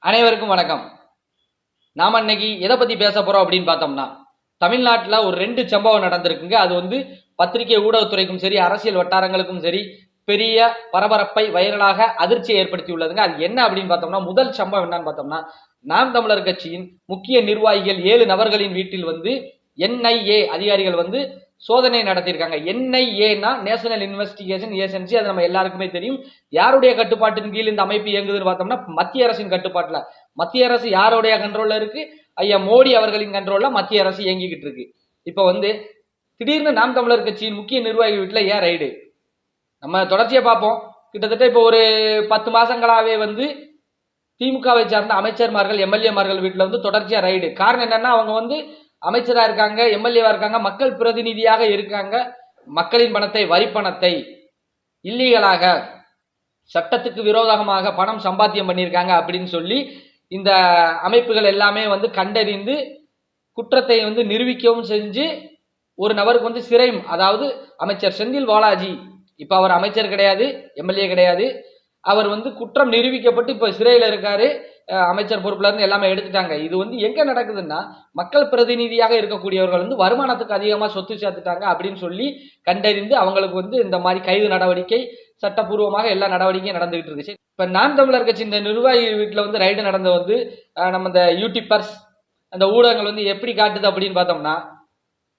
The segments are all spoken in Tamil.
அனைவருக்கும் வணக்கம். நாம இன்னைக்கு எதை பத்தி பேச போறோம் அப்படின்னு பார்த்தோம்னா, தமிழ்நாட்டில் ஒரு 2 சம்பவம் நடந்திருக்குங்க. அது பத்திரிகை ஊடகத்துறைக்கும் சரி, அரசியல் வட்டாரங்களுக்கும் சரி, பெரிய பரபரப்பை, வைரலாக அதிர்ச்சியை ஏற்படுத்தி உள்ளதுங்க. அது என்ன அப்படின்னு பார்த்தோம்னா, முதல் சம்பவம் என்னன்னு பார்த்தோம்னா, நாம் தமிழர் கட்சியின் முக்கிய நிர்வாகிகள் 7 நபர்களின் வீட்டில் NIA அதிகாரிகள் சோதனை நடத்தியிருக்காங்க. NIA national investigation agency. அது நம்ம எல்லாருக்குமே தெரியும். யாருடைய கட்டுப்பாட்டின் கீழ் இந்த அமைப்பு இயங்குதுன்னு பார்த்தோம்னா, மத்திய அரசின் கட்டுப்பாட்டுல. மத்திய அரசு யாருடைய கண்ட்ரோல்ல இருக்கு? ஐயா மோடி அவர்களின் கண்ட்ரோல்ல மத்திய அரசு இயங்கிக்கிட்டு இருக்கு. இப்ப திடீர்னு நாம் தமிழர் கட்சியின் முக்கிய நிர்வாகி வீட்டுல ஏன் ரைடு? நம்ம தொடர்ச்சியா பார்ப்போம். கிட்டத்தட்ட இப்போ ஒரு 10 மாசங்களாவே திமுகவை சார்ந்த அமைச்சர்மார்கள், எம்எல்ஏமார்கள் வீட்டுல தொடர்ச்சியா ரைடு. காரணம் என்னன்னா, அவங்க அமைச்சரா இருக்காங்க, எம்எல்ஏவா இருக்காங்க, மக்கள் பிரதிநிதியாக இருக்காங்க. மக்களின் பணத்தை, வரி பணத்தை இல்லீகலாக, சட்டத்துக்கு விரோதமாக பணம் சம்பாத்தியம் பண்ணியிருக்காங்க அப்படின்னு சொல்லி இந்த அமைப்புகள் எல்லாமே கண்டறிந்து குற்றத்தை நிரூபிக்கவும் செஞ்சு ஒரு நபருக்கு சிறை, அதாவது அமைச்சர் செந்தில் பாலாஜி, இப்ப அவர் அமைச்சர் கிடையாது, எம்எல்ஏ கிடையாது, அவர் குற்றம் நிரூபிக்கப்பட்டு இப்ப சிறையில் இருக்காரு. அமைச்சர் பொறுப்புல இருந்து எல்லாமே எடுத்துட்டாங்க. இது எங்க நடக்குதுன்னா, மக்கள் பிரதிநிதியாக இருக்கக்கூடியவர்கள் வருமானத்துக்கு அதிகமா சொத்து சேர்த்துட்டாங்க அப்படின்னு சொல்லி கண்டறிந்து அவங்களுக்கு இந்த மாதிரி கைது நடவடிக்கை சட்டப்பூர்வமாக எல்லா நடவடிக்கையும் நடந்துகிட்டு இருக்கு. இப்ப நாம் தமிழர் கட்சி இந்த நிர்வாகி வீட்டுல ரைடு நடந்த நம்ம இந்த யூடியூபர்ஸ், அந்த ஊடகங்கள் எப்படி காட்டுது அப்படின்னு பார்த்தோம்னா,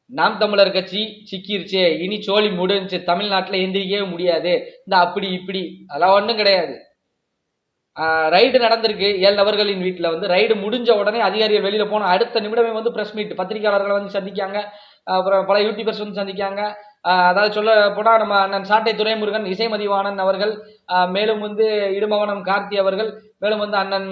நாம் தமிழர் கட்சி சிக்கிருச்சு, இனி சோழி முடிஞ்சு, தமிழ்நாட்டில் எந்திரிக்கவே முடியாது, இந்த அப்படி இப்படி அதெல்லாம் ஒன்றும் கிடையாது. ரைடு நடந்திருக்கு 7 நபர்களின் வீட்டில். ரைடு முடிஞ்ச உடனே அதிகாரிகள் வெளியில போன அடுத்த நிமிடமே பிரஸ் மீட், பத்திரிகையாளர்களை சந்திக்காங்க. அப்புறம் பல யூடியூபர்ஸ் சந்திக்காங்க. அதாவது சொல்ல போனா நம்ம அண்ணன் சாட்டை துரைமுருகன், இசை மதிவாணன் அவர்கள், மேலும் இடுமவனம் கார்த்தி அவர்கள், மேலும் அண்ணன்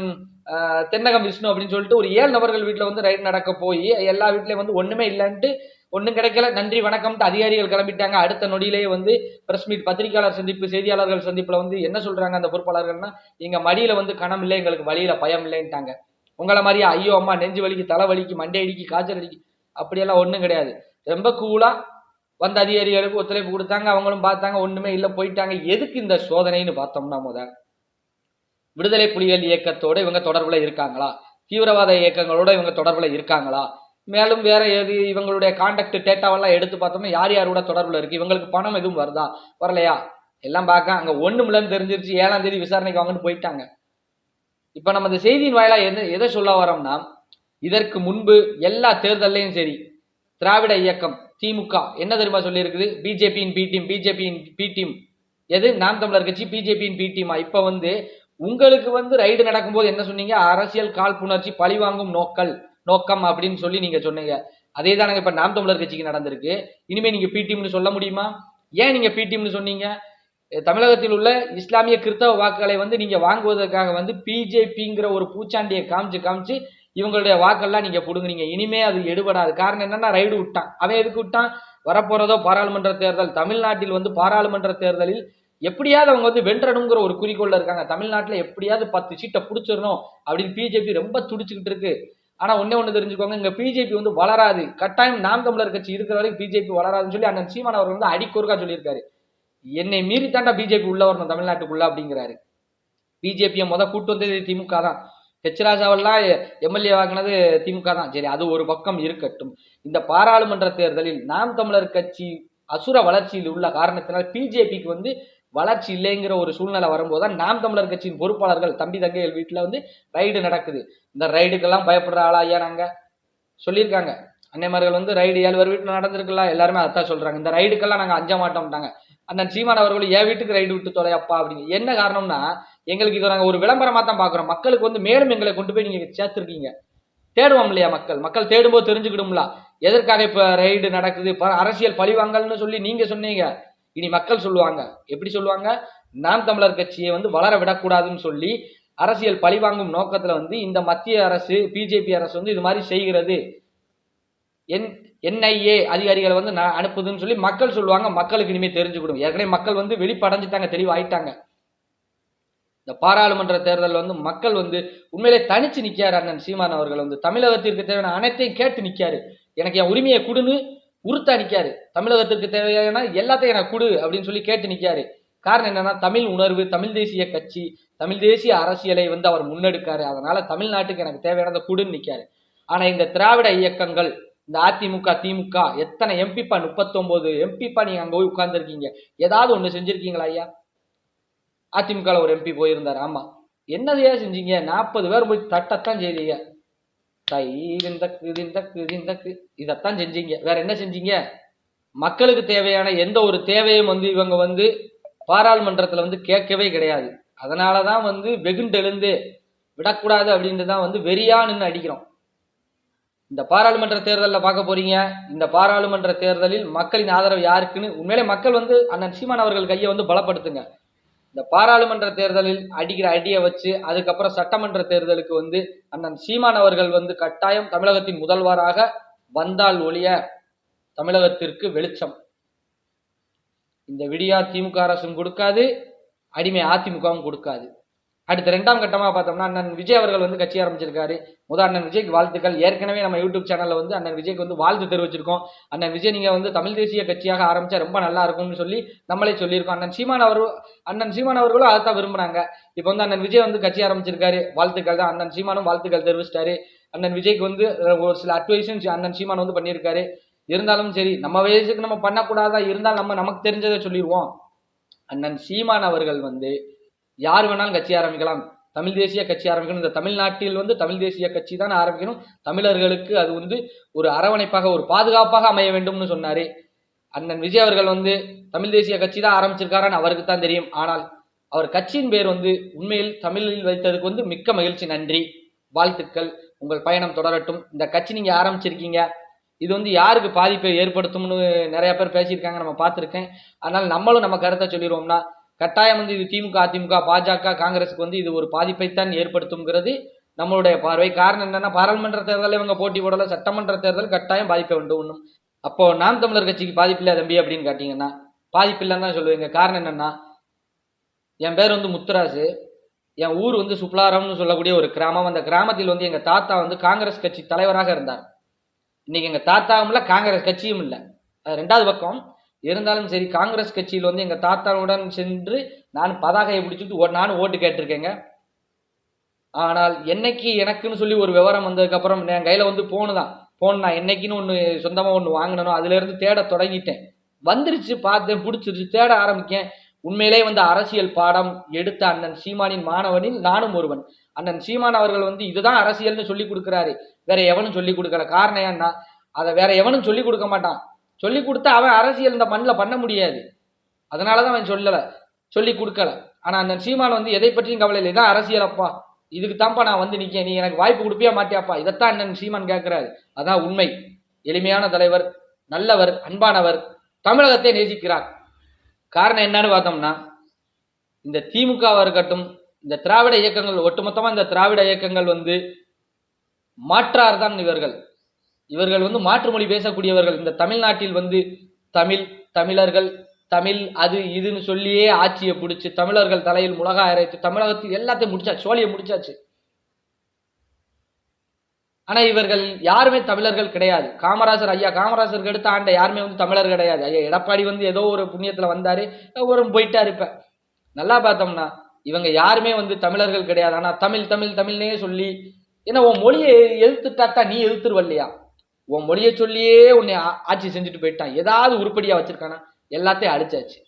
தென்னகம் விஷ்ணு அப்படின்னு சொல்லிட்டு ஒரு 7 நபர்கள் வீட்டில் ரைடு நடக்க போய் எல்லா வீட்லயும் ஒண்ணுமே இல்லைன்ட்டு, ஒன்றும் கிடைக்கல, நன்றி வணக்கம்ட்டு அதிகாரிகள் கிளம்பிட்டாங்க. அடுத்த நொடியிலேயே பிரஸ் மீட், பத்திரிகையாளர் சந்திப்பு, செய்தியாளர்கள் சந்திப்புல என்ன சொல்றாங்க அந்த பொறுப்பாளர்கள்னா, எங்க மடியில கணம் இல்லை, எங்களுக்கு வழியில பயம் இல்லைன்ட்டாங்க. உங்களை மாதிரியா ஐயோ அம்மா நெஞ்சு வலிக்கு, தலை வலிக்கு, மண்டை அடிக்கு, காய்ச்சல் அடிக்கு, அப்படியெல்லாம் ஒன்றும் கிடையாது. ரொம்ப கூலா அதிகாரிகளுக்கு ஒத்துழைப்பு கொடுத்தாங்க. அவங்களும் பார்த்தாங்க, ஒண்ணுமே இல்லை, போயிட்டாங்க. எதுக்கு இந்த சோதனைன்னு பார்த்தோம்னா, விடுதலை புலிகள் இயக்கத்தோட இவங்க தொடர்புல இருக்காங்களா? தீவிரவாத இயக்கங்களோட இவங்க தொடர்புல இருக்காங்களா? மேலும் வேற எது இவங்களுடைய கான்டாக்ட் டேட்டாவெல்லாம் எடுத்து பார்த்தோம்னா யார் யாரோட தொடர்புல இருக்கு, இவங்களுக்கு பணம் எதுவும் வருதா, வரலையா, எல்லாம் பார்க்க அங்க ஒண்ணுமில்லன்னு தெரிஞ்சிருச்சு. 7ஆம் தேதி விசாரணைக்கு வாங்கன்னு போயிட்டாங்க. இப்ப நம்ம இந்த செய்தியின் வாயிலா எதை சொல்ல வரோம்னா, இதற்கு முன்பு எல்லா தேர்தலையும் சரி, திராவிட இயக்கம் திமுக என்ன தெரியுமா சொல்லி இருக்குது? பிஜேபியின் பி டீம், பிஜேபியின் பி டீம். எது? நாம் தமிழர் கட்சி பிஜேபியின் பி டீமா? இப்ப உங்களுக்கு ரைடு நடக்கும்போது என்ன சொன்னீங்க? அரசியல் காழ்ப்புணர்ச்சி, பழிவாங்கும் நோக்கம் அப்படின்னு சொல்லி நீங்க சொன்னீங்க. அதே தானங்க இப்ப நாம் தமிழர் கட்சிக்கு நடந்திருக்கு. இனிமே நீங்க பி டீம்னு சொல்ல முடியுமா? ஏன் நீங்க பி டீம்னு சொன்னீங்க? தமிழகத்தில் உள்ள இஸ்லாமிய கிறிஸ்தவ வாக்குகளை நீங்க வாங்குவதற்காக பிஜேபிங்கிற ஒரு பூச்சாண்டியை காமிச்சு இவங்களுடைய வாக்கெல்லாம் நீங்க புடுங்குறீங்க. இனிமே அது எடுபடாது. காரணம் என்னன்னா, ரைடு விட்டான். அவன் எதுக்கு விட்டான்? வரப்போறதோ பாராளுமன்ற தேர்தல். தமிழ்நாட்டில் பாராளுமன்ற தேர்தலில் எப்படியாவது அவங்க வென்றணுங்கிற ஒரு குறிக்கோள்ல இருக்காங்க. தமிழ்நாட்டில் எப்படியாவது 10 சீட்டை பிடிச்சிடணும் அப்படின்னு பிஜேபி ரொம்ப துடிச்சுக்கிட்டு இருக்கு. ஆனா ஒண்ணு தெரிஞ்சுக்கோங்க, இங்க பிஜேபி வளராது. கட்டாயம் நாம் தமிழர் கட்சி இருக்கிற வரைக்கும் பிஜேபி வளராதுன்னு சொல்லி அண்ணன் சீமான் அவர் அடிக்கொருக்கா சொல்லியிருக்காரு. என்னை மீறி தாண்டா பிஜேபி உள்ள வரணும் தமிழ்நாட்டுக்குள்ள அப்படிங்கிறாரு. பிஜேபியை கூட்டு வந்தது திமுக தான். ராஜாவெல்லாம் எம்எல்ஏ வாங்கினது திமுக தான். சரி, அது ஒரு பக்கம் இருக்கட்டும். இந்த பாராளுமன்ற தேர்தலில் நாம் தமிழர் கட்சி அசுர வளர்ச்சியில் உள்ள காரணத்தினால் பிஜேபிக்கு வளர்ச்சி இல்லைங்கிற ஒரு சூழ்நிலை வரும்போது தான் நாம் தமிழர் கட்சியின் பொறுப்பாளர்கள் தம்பி தங்கைகள் வீட்டுல ரைடு நடக்குது. இந்த ரைடுக்கெல்லாம் பயப்படுற ஆளா ஐயா நாங்க சொல்லியிருக்காங்க. அன்னைமார்கள் ரைடு 7 பேர் வீட்டுல நடந்திருக்கலாம், எல்லாருமே அதான் சொல்றாங்க. இந்த ரைடுக்கெல்லாம் நாங்க அஞ்ச மாட்டோம்ட்டாங்க. அண்ணன் சீமான் அவர்கள் என் வீட்டுக்கு ரைடு விட்டு தொலையப்பா அப்படின்னு. என்ன காரணம்னா, எங்களுக்கு இதை நாங்க ஒரு விளம்பரமா தான் பாக்குறோம். மக்களுக்கு மேலும் எங்களை கொண்டு போய் நீங்க சேர்த்திருக்கீங்க. தேடுவோம் இல்லையா? மக்கள் தேடும்போது தெரிஞ்சுக்கிடும்ல எதற்காக இப்ப ரைடு நடக்குது, அரசியல் பழிவாங்கல்னு சொல்லி நீங்க சொன்னீங்க. இனி மக்கள் சொல்லுவாங்க. எப்படி சொல்லுவாங்க? நாம் தமிழர் கட்சியை வளர விடக்கூடாதுன்னு சொல்லி அரசியல் பழிவாங்கும் நோக்கத்துல இந்த மத்திய அரசு, பிஜேபி அரசு இது மாதிரி செய்கிறது, NIA அதிகாரிகளை அனுப்புதுன்னு சொல்லி மக்கள் சொல்லுவாங்க. மக்களுக்கு இனிமே தெரிஞ்சுக்கிடும். ஏற்கனவே மக்கள் வெளிப்படைஞ்சிட்டாங்க, தெளிவாயிட்டாங்க. இந்த பாராளுமன்ற தேர்தல் மக்கள் உண்மையிலே தனிச்சு நிக்காரு. அண்ணன் சீமான் அவர்கள் தமிழகத்திற்கு தேவையான அனைத்தையும் கேட்டு நிக்காரு. எனக்கு என் உரிமையை குடுன்னு உறுத்தா நிக்காரு. தமிழகத்திற்கு தேவையான எல்லாத்தையும் எனக்கு குடு அப்படின்னு சொல்லி கேட்டு நிக்காரு. காரணம் என்னன்னா தமிழ் உணர்வு, தமிழ் தேசிய கட்சி, தமிழ் தேசிய அரசியலை வந்து அவர் முன்னெடுக்காரு. அதனால தமிழ்நாட்டுக்கு எனக்கு தேவையானதை குடுன்னு நிக்காரு. ஆனா இந்த திராவிட இயக்கங்கள், இந்த அதிமுக, திமுக எத்தனை எம்பிப்பா, 39 எம்பிப்பா நீங்க அங்க போய் உட்கார்ந்துருக்கீங்க. ஏதாவது ஒண்ணு செஞ்சிருக்கீங்களா ஐயா? அதிமுக ஒரு எம்பி போயிருந்தாரு. ஆமா, என்னதையா செஞ்சீங்க? 40 பேர் போய் தட்டத்தான் செய்தீங்க. இதத்தான் செஞ்சீங்க. வேற என்ன செஞ்சீங்க? மக்களுக்கு தேவையான எந்த ஒரு தேவையும் வந்து இவங்க வந்து பாராளுமன்றத்துல வந்து கேட்கவே கிடையாது. அதனாலதான் வந்து வெகுண்டெழுந்து விடக்கூடாது அப்படின்ட்டு தான் வந்து வெறியா நின்று அடிக்கிறோம். இந்த பாராளுமன்ற தேர்தலில் பார்க்க போறீங்க. இந்த பாராளுமன்ற தேர்தலில் மக்களின் ஆதரவு யாருக்குன்னு உண்மையிலே மக்கள் வந்து அண்ணன் சீமான் அவர்கள் கையை வந்து பலப்படுத்துங்க. இந்த பாராளுமன்ற தேர்தலில் அடிக்கிற அடியை வச்சு அதுக்கப்புறம் சட்டமன்ற தேர்தலுக்கு வந்து அண்ணன் சீமான் அவர்கள் வந்து கட்டாயம் தமிழகத்தின் முதல்வராக வந்தால் ஒழிய தமிழகத்திற்கு வெளிச்சம் இந்த விடியா திமுக அரசும் கொடுக்காது, அடிமை அதிமுகவும் கொடுக்காது. அடுத்த 2ஆம் கட்டமாக பார்த்தோம்னா அண்ணன் விஜய் அவர்கள் வந்து கட்சி ஆரம்பிச்சிருக்காரு. அண்ணன் விஜய்க்கு வாழ்த்துக்கள். ஏற்கனவே நம்ம யூடியூப் சேனல்ல வந்து அண்ணன் விஜய்க்கு வந்து வாழ்த்து தெரிவிச்சிருக்கோம். அண்ணன் விஜய் நீங்க வந்து தமிழ் தேசிய கட்சியாக ஆரம்பிச்சா ரொம்ப நல்லா இருக்கும்னு சொல்லி நம்மளே சொல்லியிருக்கோம். அண்ணன் சீமான் அவர்களும் அதைத்தான் விரும்புனாங்க. இப்போ வந்து அண்ணன் விஜய் வந்து கட்சி ஆரம்பிச்சிருக்காரு, வாழ்த்துக்கள் தான். அண்ணன் சீமானும் வாழ்த்துக்கள் தெரிவிச்சிட்டாரு. அண்ணன் விஜய்க்கு வந்து ஒரு சில அட்வைஸும் அண்ணன் சீமான் வந்து பண்ணியிருக்காரு. இருந்தாலும் சரி, நம்ம வயசுக்கு நம்ம பண்ணக்கூடாதா, இருந்தாலும் நமக்கு தெரிஞ்சதை சொல்லிடுவோம். அண்ணன் சீமான் அவர்கள் வந்து யார் வேணாலும் கட்சி ஆரம்பிக்கலாம், தமிழ் தேசிய கட்சி ஆரம்பிக்கணும், இந்த தமிழ்நாட்டில் வந்து தமிழ் தேசிய கட்சி தான் ஆரம்பிக்கணும், தமிழர்களுக்கு அது வந்து ஒரு அரவணைப்பாக ஒரு பாதுகாப்பாக அமைய வேண்டும்னு சொன்னாரு. அண்ணன் விஜய் அவர்கள் வந்து தமிழ் தேசிய கட்சி தான் ஆரம்பிச்சிருக்காரான்னு அவருக்கு தான் தெரியும். ஆனால் அவர் கட்சியின் பேர் வந்து உண்மையில் தமிழில் வைத்ததுக்கு வந்து மிக்க மகிழ்ச்சி, நன்றி, வாழ்த்துக்கள், உங்கள் பயணம் தொடரட்டும். இந்த கட்சி நீங்க ஆரம்பிச்சிருக்கீங்க, இது வந்து யாருக்கு பாதிப்பை ஏற்படுத்தும்னு நிறைய பேர் பேசியிருக்காங்க, நம்ம பார்த்துருக்கேன். அதனால நம்மளும் நம்ம கருத்தை சொல்லிடுவோம்னா கட்டாயம் வந்து இது திமுக, அதிமுக, பாஜக, காங்கிரஸுக்கு வந்து இது ஒரு பாதிப்பைத்தான் ஏற்படுத்தும்ங்கிறது நம்மளுடைய பார்வை. காரணம் என்னன்னா பாராளுமன்ற தேர்தலில் இவங்க போட்டி போடல, சட்டமன்ற தேர்தல் கட்டாயம் பாதிப்பை உண்டு ஒண்ணும். அப்போ நாம் தமிழர் கட்சிக்கு பாதிப்பில்லை தம்பி அப்படின்னு கேட்டீங்கன்னா பாதிப்பில்லைன்னு தான் சொல்லுவீங்க. காரணம் என்னன்னா என் பேர் வந்து முத்துராசு, என் ஊர் வந்து சுப்லாரம்னு சொல்லக்கூடிய ஒரு கிராமம். அந்த கிராமத்தில் வந்து எங்க தாத்தா வந்து காங்கிரஸ் கட்சி தலைவராக இருந்தார். இன்னைக்கு எங்க தாத்தாவும் இல்லை, காங்கிரஸ் கட்சியும் இல்லை, அது 2வது பக்கம். இருந்தாலும் சரி, காங்கிரஸ் கட்சியில் வந்து எங்க தாத்தாவுடன் சென்று நான் பதாகையை பிடிச்சிட்டு நானும் ஓட்டு கேட்டிருக்கேங்க. ஆனால் என்னைக்கு எனக்குன்னு சொல்லி ஒரு விவரம் வந்ததுக்கு அப்புறம் என் கையில வந்து போன் நான் என்னைக்குன்னு ஒன்று சொந்தமா ஒன்று வாங்கினோ அதுல இருந்து தேட தொடங்கிட்டேன். வந்துருச்சு, பார்த்தேன், பிடிச்சிருச்சு, தேட ஆரம்பிக்கேன். உண்மையிலே வந்து அரசியல் பாடம் எடுத்த அண்ணன் சீமானின் மாணவனில் நானும் ஒருவன். அண்ணன் சீமான் அவர்கள் வந்து இதுதான் அரசியல்னு சொல்லி கொடுக்குறாரு, வேற எவனும் சொல்லி கொடுக்கல. காரணம் ஏன்னா அதை வேற எவனும் சொல்லி கொடுக்க மாட்டான். சொல்லி கொடுத்தா அவன் அரசியல் இந்த மண்ணில் பண்ண முடியாது. அதனாலதான் அவன் சொல்லி கொடுக்கல. ஆனா அந்த சீமான் வந்து எதை பற்றியும் கவலை இல்லை, இதான் அரசியலப்பா, இதுக்கு தான்ப்பா நான் வந்து நிக்க, நீ எனக்கு வாய்ப்பு கொடுப்பியா மாட்டியாப்பா, இதைத்தான் அண்ணன் சீமான் கேட்கிறாரு. அதான் உண்மை. எளிமையான தலைவர், நல்லவர், அன்பானவர், தமிழகத்தை நேசிக்கிறார். காரணம் என்னன்னு பார்த்தோம்னா இந்த திமுகவா இருக்கட்டும், இந்த திராவிட இயக்கங்கள், ஒட்டுமொத்தமா இந்த திராவிட இயக்கங்கள் வந்து மாற்றார் தான் இவர்கள் வந்து மாற்று மொழி பேசக்கூடியவர்கள். இந்த தமிழ்நாட்டில் வந்து தமிழர்கள், தமிழ் அது இதுன்னு சொல்லியே ஆட்சியை பிடிச்சு தமிழர்கள் தலையில் முளகாய் அரைத்து தமிழகத்தில் எல்லாத்தையும் முடிச்சாச்சு, சோழியை முடிச்சாச்சு. ஆனா இவர்கள் யாருமே தமிழர்கள் கிடையாது. ஐயா காமராஜருக்கு அடுத்த ஆண்ட யாருமே வந்து தமிழர் கிடையாது. ஐயா எடப்பாடி வந்து ஏதோ ஒரு புண்ணியத்துல வந்தாரு, ஒரு போயிட்டாரு. இப்ப நல்லா பார்த்தோம்னா இவங்க யாருமே வந்து தமிழர்கள் கிடையாது. ஆனா தமிழ்னே சொல்லி, ஏன்னா உன் மொழியை எதிர்த்துட்டாத்தான் நீ எதிர்த்துருவல்லையா, உன் மொழியை சொல்லியே உன்னை ஆட்சி செஞ்சுட்டு போயிட்டான். ஏதாவது உருப்படியா வச்சிருக்கானா, எல்லாத்தையும் அழிச்சாச்சு.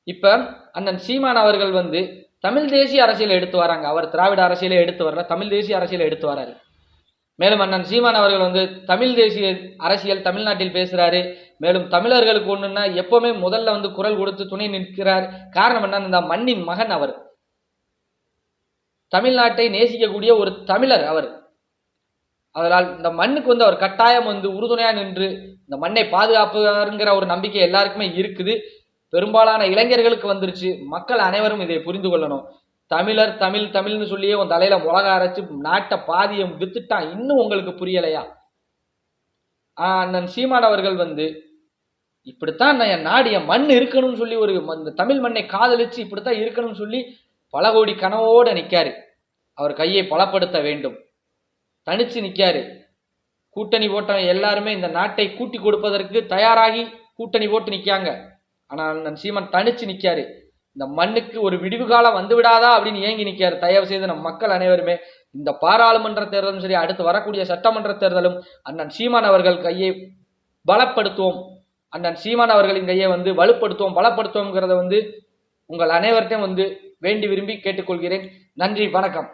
இப்ப அண்ணன் சீமான் அவர்கள் வந்து தமிழ் தேசிய அரசியலை எடுத்து வராங்க. அவர் திராவிட அரசியலை எடுத்து வரல, தமிழ் தேசிய அரசியலை எடுத்து வராரு. மேலும் அண்ணன் சீமான் அவர்கள் வந்து தமிழ் தேசிய அரசியல் தமிழ்நாட்டில் பேசுறாரு. மேலும் தமிழர்களுக்கு ஒண்ணுன்னா எப்பவுமே முதல்ல வந்து குரல் கொடுத்து துணை நிற்கிறார். காரணம் என்ன, இந்த மண்ணின் மகன் அவர், தமிழ்நாட்டை நேசிக்கக்கூடிய ஒரு தமிழர் அவர். அதனால் இந்த மண்ணுக்கு வந்து அவர் கட்டாயம் வந்து உறுதுணையா நின்று இந்த மண்ணை பாதுகாப்புங்கிற ஒரு நம்பிக்கை எல்லாருக்குமே இருக்குது. பெரும்பாலான இளைஞர்களுக்கு வந்துருச்சு. மக்கள் அனைவரும் இதை புரிந்து கொள்ளணும். தமிழ்னு சொல்லியே உன் தலையில முளகா அரைச்சு நாட்டை பாதியம் வித்துட்டான், இன்னும் உங்களுக்கு புரியலையா? அண்ணன் சீமான் அவர்கள் வந்து இப்படித்தான் என் நாடு, என் மண் இருக்கணும்னு சொல்லி ஒரு தமிழ் மண்ணை காதலிச்சு இப்படித்தான் இருக்கணும்னு சொல்லி பல கோடி கனவோட நிக்காரு. அவர் கையை பலப்படுத்த வேண்டும், தனிச்சு நிக்காரு. கூட்டணி போட்டவன் எல்லாருமே இந்த நாட்டை கூட்டி கொடுப்பதற்கு தயாராகி கூட்டணி போட்டு நிக்காங்க. ஆனால் அண்ணன் சீமான் தனிச்சு நிக்காரு. இந்த மண்ணுக்கு ஒரு விடிவு காலம் வந்து விடாதா அப்படின்னு ஏங்கி நிக்காரு. தயவு செய்து நம் மக்கள் அனைவருமே இந்த பாராளுமன்ற தேர்தலும் சரி, அடுத்து வரக்கூடிய சட்டமன்ற தேர்தலும் அண்ணன் சீமான் அவர்கள் கையை பலப்படுத்துவோம். அண்ணன் சீமான் அவர்களின் கையை வலுப்படுத்துவோம், பலப்படுத்துவோம்ங்கிறத உங்கள் அனைவர்கிட்டையும் வேண்டி விரும்பி கேட்டுக்கொள்கிறேன். நன்றி, வணக்கம்.